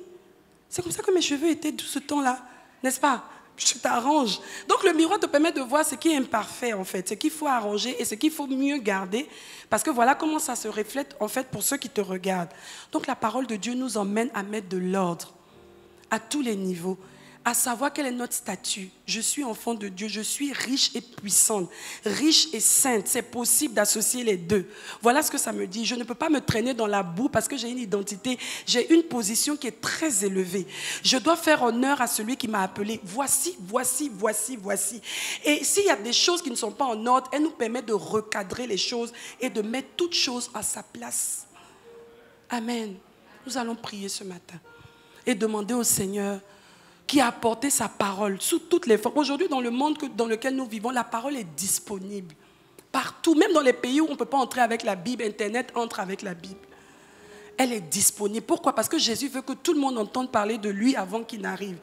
c'est comme ça que mes cheveux étaient tout ce temps-là, n'est-ce pas? Je t'arrange. Donc le miroir te permet de voir ce qui est imparfait en fait, ce qu'il faut arranger et ce qu'il faut mieux garder, parce que voilà comment ça se reflète en fait pour ceux qui te regardent. Donc la parole de Dieu nous emmène à mettre de l'ordre à tous les niveaux, à savoir quel est notre statut. Je suis enfant de Dieu, je suis riche et puissante, riche et sainte. C'est possible d'associer les deux. Voilà ce que ça me dit. Je ne peux pas me traîner dans la boue parce que j'ai une identité, j'ai une position qui est très élevée. Je dois faire honneur à celui qui m'a appelé. Voici, voici, voici, voici. Et s'il y a des choses qui ne sont pas en ordre, elle nous permet de recadrer les choses et de mettre toutes choses à sa place. Amen. Nous allons prier ce matin et demander au Seigneur qui a apporté sa parole sous toutes les formes. Aujourd'hui, dans le monde dans lequel nous vivons, la parole est disponible partout, même dans les pays où on ne peut pas entrer avec la Bible. Internet entre avec la Bible. Elle est disponible. Pourquoi? Parce que Jésus veut que tout le monde entende parler de lui avant qu'il n'arrive.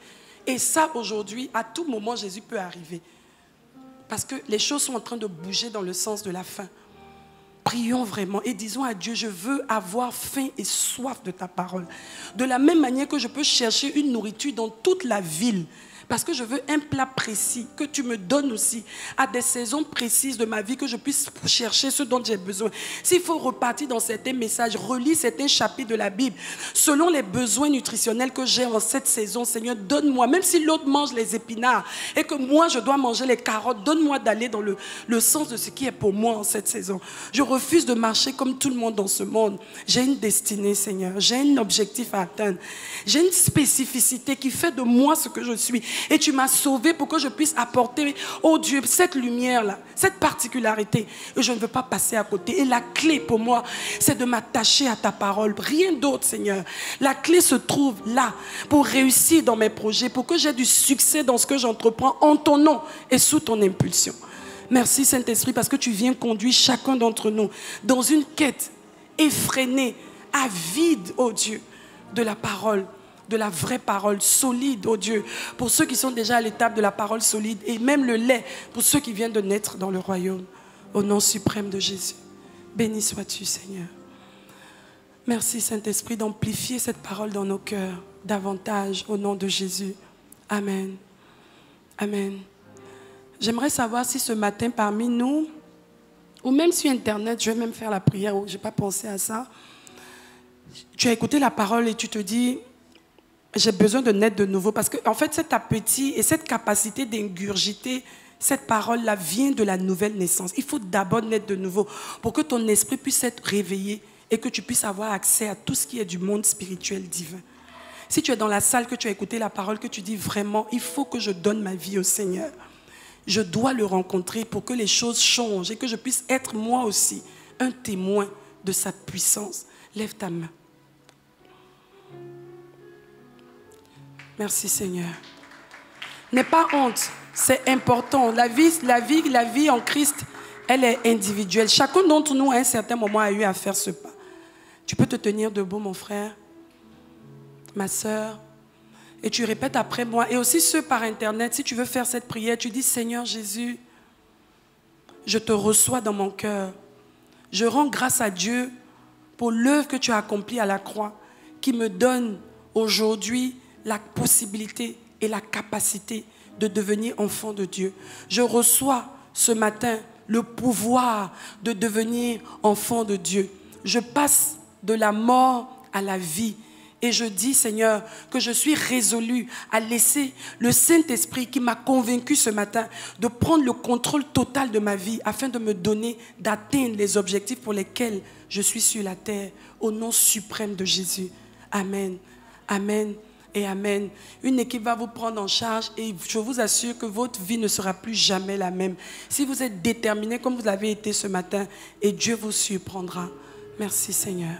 Et ça, aujourd'hui, à tout moment, Jésus peut arriver. Parce que les choses sont en train de bouger dans le sens de la fin. Prions vraiment et disons à Dieu, je veux avoir faim et soif de ta parole. De la même manière que je peux chercher une nourriture dans toute la ville, parce que je veux un plat précis que tu me donnes aussi à des saisons précises de ma vie, que je puisse chercher ce dont j'ai besoin. S'il faut repartir dans certains messages, relis certains chapitres de la Bible selon les besoins nutritionnels que j'ai en cette saison. Seigneur, donne-moi, même si l'autre mange les épinards et que moi je dois manger les carottes, donne-moi d'aller dans le sens de ce qui est pour moi en cette saison. Je refuse de marcher comme tout le monde dans ce monde. J'ai une destinée, Seigneur, j'ai un objectif à atteindre, j'ai une spécificité qui fait de moi ce que je suis. Et tu m'as sauvé pour que je puisse apporter, oh Dieu, cette lumière-là, cette particularité. Et je ne veux pas passer à côté. Et la clé pour moi, c'est de m'attacher à ta parole. Rien d'autre, Seigneur. La clé se trouve là pour réussir dans mes projets, pour que j'ai du succès dans ce que j'entreprends en ton nom et sous ton impulsion. Merci Saint-Esprit parce que tu viens conduire chacun d'entre nous dans une quête effrénée, avide, oh Dieu, de la parole. De la vraie parole solide, oh Dieu, pour ceux qui sont déjà à l'étape de la parole solide et même le lait pour ceux qui viennent de naître dans le royaume. Au nom suprême de Jésus. Béni sois-tu, Seigneur. Merci, Saint-Esprit, d'amplifier cette parole dans nos cœurs davantage au nom de Jésus. Amen. Amen. J'aimerais savoir si ce matin parmi nous, ou même sur Internet, je vais même faire la prière, je n'ai pas pensé à ça. Tu as écouté la parole et tu te dis... J'ai besoin de naître de nouveau parce que, en fait, cet appétit et cette capacité d'ingurgiter cette parole-là vient de la nouvelle naissance. Il faut d'abord naître de nouveau pour que ton esprit puisse être réveillé et que tu puisses avoir accès à tout ce qui est du monde spirituel divin. Si tu es dans la salle, que tu as écouté la parole, que tu dis vraiment, il faut que je donne ma vie au Seigneur. Je dois le rencontrer pour que les choses changent et que je puisse être moi aussi un témoin de sa puissance. Lève ta main. Merci Seigneur. N'aie pas honte, c'est important. La vie en Christ, elle est individuelle. Chacun d'entre nous à un certain moment a eu à faire ce pas. Tu peux te tenir debout mon frère, ma soeur, et tu répètes après moi. Et aussi ceux par Internet, si tu veux faire cette prière, tu dis Seigneur Jésus, je te reçois dans mon cœur. Je rends grâce à Dieu pour l'œuvre que tu as accomplie à la croix, qui me donne aujourd'hui la possibilité et la capacité de devenir enfant de Dieu. Je reçois ce matin le pouvoir de devenir enfant de Dieu. Je passe de la mort à la vie. Et je dis, Seigneur, que je suis résolu à laisser le Saint-Esprit qui m'a convaincu ce matin de prendre le contrôle total de ma vie afin de me donner, d'atteindre les objectifs pour lesquels je suis sur la terre. Au nom suprême de Jésus. Amen. Amen. Et amen. Une équipe va vous prendre en charge et je vous assure que votre vie ne sera plus jamais la même. Si vous êtes déterminé comme vous l'avez été ce matin, et Dieu vous surprendra. Merci Seigneur.